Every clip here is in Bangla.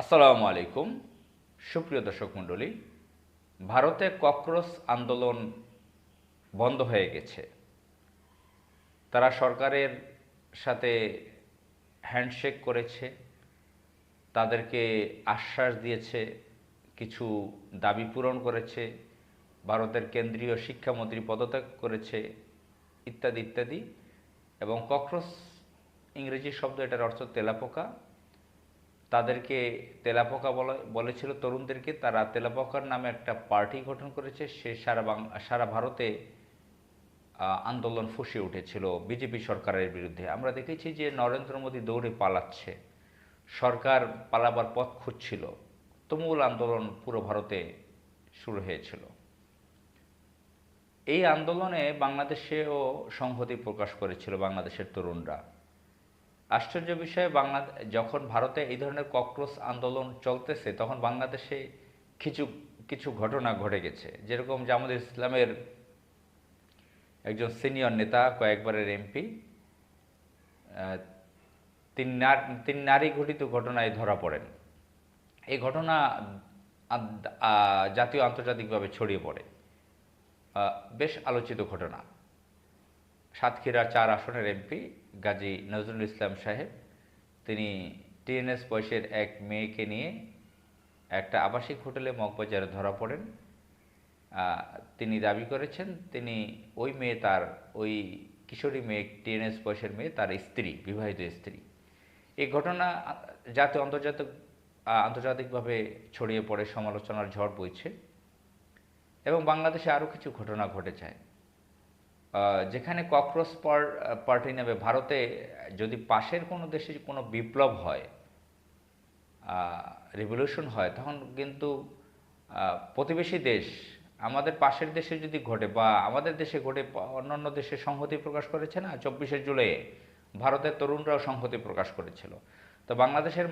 আসসালামু আলাইকুম। সুপ্রিয় দর্শক মণ্ডলী, ভারতে ককরোচ আন্দোলন বন্ধ হয়ে গেছে। তারা সরকারের সাথে হ্যান্ডশেক করেছে, তাদেরকে আশ্বাস দিয়েছে, কিছু দাবি পূরণ করেছে, ভারতের কেন্দ্রীয় শিক্ষামন্ত্রী পদত্যাগ করেছে, ইত্যাদি ইত্যাদি। এবং ককরোচ ইংরেজি শব্দ, এটার অর্থ তেলাপোকা। তাদেরকে তেলাপোকা বলেছিল তরুণদেরকে। তারা তেলাপোকার নামে একটা পার্টি গঠন করেছে। সে সারা ভারতে আন্দোলন ফুঁসে উঠেছিল বিজেপি সরকারের বিরুদ্ধে। আমরা দেখেছি যে নরেন্দ্র মোদী দৌড়ে পালাচ্ছে, সরকার পালাবার পথ খুঁজছিল। তুমুল আন্দোলন পুরো ভারতে শুরু হয়েছিল। এই আন্দোলনে বাংলাদেশেও সংহতি প্রকাশ করেছিল বাংলাদেশের তরুণরা। আশ্চর্য বিষয়ে যখন ভারতে এই ধরনের ককরোচ আন্দোলন চলতেছে, তখন বাংলাদেশে কিছু কিছু ঘটনা ঘটে গেছে। যেরকম জামায়াতে ইসলামের একজন সিনিয়র নেতা, কয়েকবারের এমপি, তিন নারী ঘটিত ঘটনায় ধরা পড়েন। এই ঘটনা জাতীয় আন্তর্জাতিকভাবে ছড়িয়ে পড়ে। বেশ আলোচিত ঘটনা। সাতক্ষীরা 4 আসনের এমপি গাজী নজরুল ইসলাম সাহেব, তিনি টিএনএস বয়সের এক মেয়েকে নিয়ে একটা আবাসিক হোটেলে মগবাজারে ধরা পড়েন। তিনি দাবি করেছেন তিনি ওই কিশোরী মেয়ে, টিএনএস বয়সের মেয়ে, তার স্ত্রী, বিবাহিত স্ত্রী। এই ঘটনা আন্তর্জাতিকভাবে ছড়িয়ে পড়ে, সমালোচনার ঝড় বইছে। এবং বাংলাদেশে আরও কিছু ঘটনা ঘটে যায়, যেখানে ককরোচ পার্টি নেবে। ভারতে যদি পাশের কোনো দেশে কোনো বিপ্লব হয়, রিভলিউশন হয়, তখন কিন্তু প্রতিবেশী দেশ, আমাদের পাশের দেশে যদি ঘটে বা আমাদের দেশে ঘটে, অন্যান্য দেশে সংহতি প্রকাশ করেছে না। 24শে জুলাইয়ে ভারতের তরুণরাও সংহতি প্রকাশ করেছিল। তো বাংলাদেশের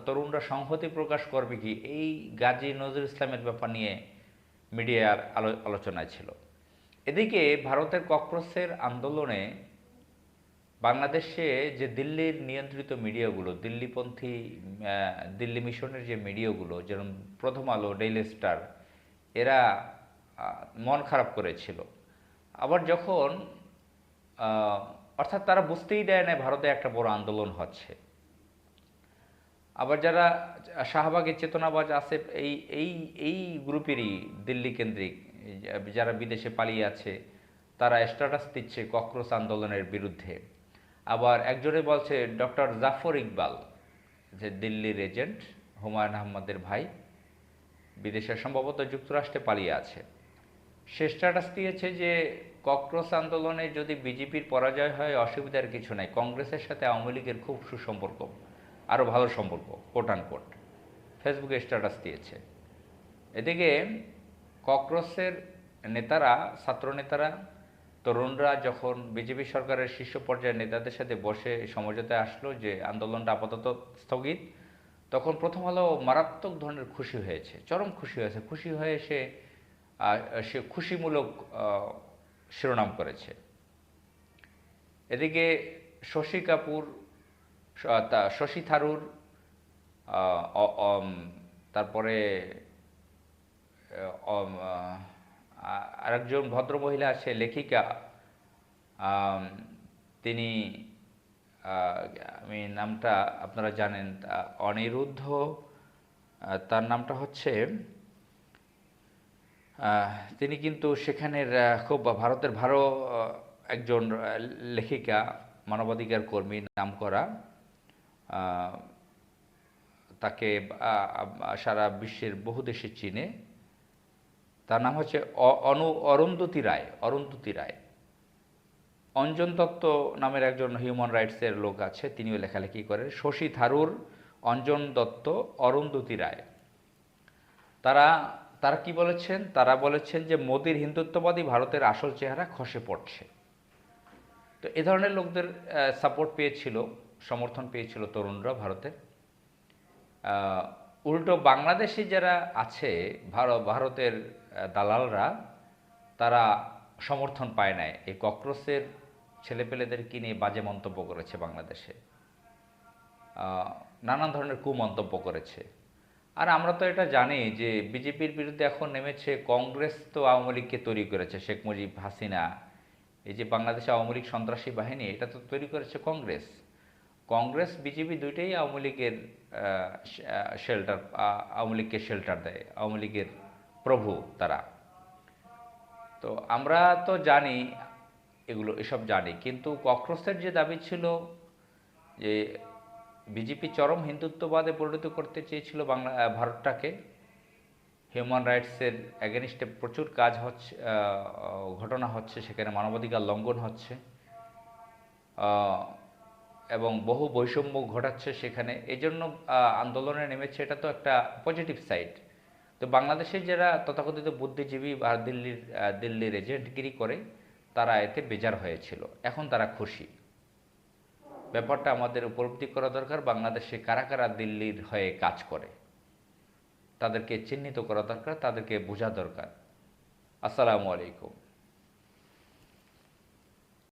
তরুণরা সংহতি প্রকাশ করবে কি, এই গাজী নজরুল ইসলামের ব্যাপার নিয়ে মিডিয়ার আলোচনায় ছিল। এদিকে ভারতের ককরোচের আন্দোলনে বাংলাদেশে যে দিল্লির নিয়ন্ত্রিত মিডিয়াগুলো, দিল্লিপন্থী, দিল্লি মিশনের যে মিডিয়াগুলো, যেমন প্রথম আলো, ডেইলি স্টার, এরা মন খারাপ করেছিল। আবার যখন অর্থাৎ তারা বুঝতেই দেয় না ভারতে একটা বড় আন্দোলন হচ্ছে। আবার যারা শাহবাগের চেতনাবাজ আছে, এই এই এই গ্রুপেরই, দিল্লি কেন্দ্রিক, যারা বিদেশে পালিয়ে আছে, তারা স্ট্যাটাস দিচ্ছে ককরোচ আন্দোলনের বিরুদ্ধে। আবার একজনে বলছে, ডক্টর জাফর ইকবাল, যে দিল্লির এজেন্ট, হুমায়ুন আহমদের ভাই, বিদেশে সম্ভবত যুক্তরাষ্ট্রে পালিয়ে আছে, সে স্ট্যাটাস দিয়েছে যে ককরোচ আন্দোলনে যদি বিজেপির পরাজয় হয়, অসুবিধার কিছু নাই, কংগ্রেসের সাথে আওয়ামী লীগের খুব সুসম্পর্ক, আরও ভালো সম্পর্ক, কোট আনকোট, ফেসবুকে স্ট্যাটাস দিয়েছে। এদিকে ককরোচের নেতারা, ছাত্রনেতারা, তরুণরা যখন বিজেপি সরকারের শীর্ষ পর্যায়ের নেতাদের সাথে বসে সমঝোতায় আসলো যে আন্দোলনটা আপাতত স্থগিত, তখন প্রথম আলো মারাত্মক ধরনের খুশি হয়েছে, চরম খুশি হয়েছে। খুশি হয়ে সে খুশিমূলক শিরোনাম করেছে। এদিকে শশী কাপুর, শশী থারুর, তারপরে আরেকজন ভদ্রমহিলা আছে, লেখিকা, তিনি, আমি নামটা আপনারা জানেন, অনিরুদ্ধ, তার নামটা হচ্ছে, তিনি কিন্তু সেখানের খুব ভারতের একজন লেখিকা, মানবাধিকার কর্মী, নামকরা। তাকে সারা বিশ্বের বহু দেশে চিনে। তার নাম হচ্ছে অরুন্ধতী রায়। অরুন্ধতী রায়। অঞ্জন দত্ত নামের একজন হিউম্যান রাইটসের লোক আছে, তিনিও লেখালেখি করেন। শশী থারুর, অঞ্জন দত্ত, অরুন্ধতী রায়, তারা কি বলেছেন? তারা বলেছেন যে মোদির হিন্দুত্ববাদী ভারতের আসল চেহারা খসে পড়ছে। তো এ ধরনের লোকদের সাপোর্ট পেয়েছিল, সমর্থন পেয়েছিল তরুণরা ভারতের। উল্টো বাংলাদেশি যারা আছে, ভারতের দালালরা, তারা সমর্থন পায় নাই। এই ককরোচের ছেলেপেলেদেরকে নিয়ে বাজে মন্তব্য করেছে বাংলাদেশে, নানান ধরনের কুমন্তব্য করেছে। আর আমরা তো এটা জানি যে বিজেপির বিরুদ্ধে এখন নেমেছে কংগ্রেস, তো আওয়ামী লীগকে তৈরি করেছে শেখ মুজিব, হাসিনা। এই যে বাংলাদেশে আওয়ামী লীগ সন্ত্রাসী বাহিনী, এটা তো তৈরি করেছে কংগ্রেস। কংগ্রেস বিজেপি দুইটাই আওয়ামী লীগের শেল্টার, আওয়ামী লীগকে শেল্টার দেয়, আওয়ামী লীগের প্রভু তারা। তো আমরা তো জানি, এসব জানি, কিন্তু ককরোচের যে দাবি ছিল যে বিজেপি চরম হিন্দুত্ববাদে পরিণত করতে চেয়েছিল ভারতটাকে, হিউম্যান রাইটসের অ্যাগেনিস্টে প্রচুর কাজ হচ্ছে, ঘটনা হচ্ছে, সেখানে মানবাধিকার লঙ্ঘন হচ্ছে, আহ, এবং বহু বৈষম্য ঘটাচ্ছে সেখানে, এই জন্য আন্দোলনে নেমেছে। এটা তো একটা পজিটিভ সাইড। তো বাংলাদেশের যারা তথাকথিত বুদ্ধিজীবী বা দিল্লির এজেন্টগিরি করে, তারা এতে বেজার হয়েছিল, এখন তারা খুশি। ব্যাপারটা আমাদের উপলব্ধি করা দরকার। বাংলাদেশে কারা কারা দিল্লির হয়ে কাজ করে তাদেরকে চিহ্নিত করা দরকার, তাদেরকে বোঝা দরকার। আসসালামু আলাইকুম।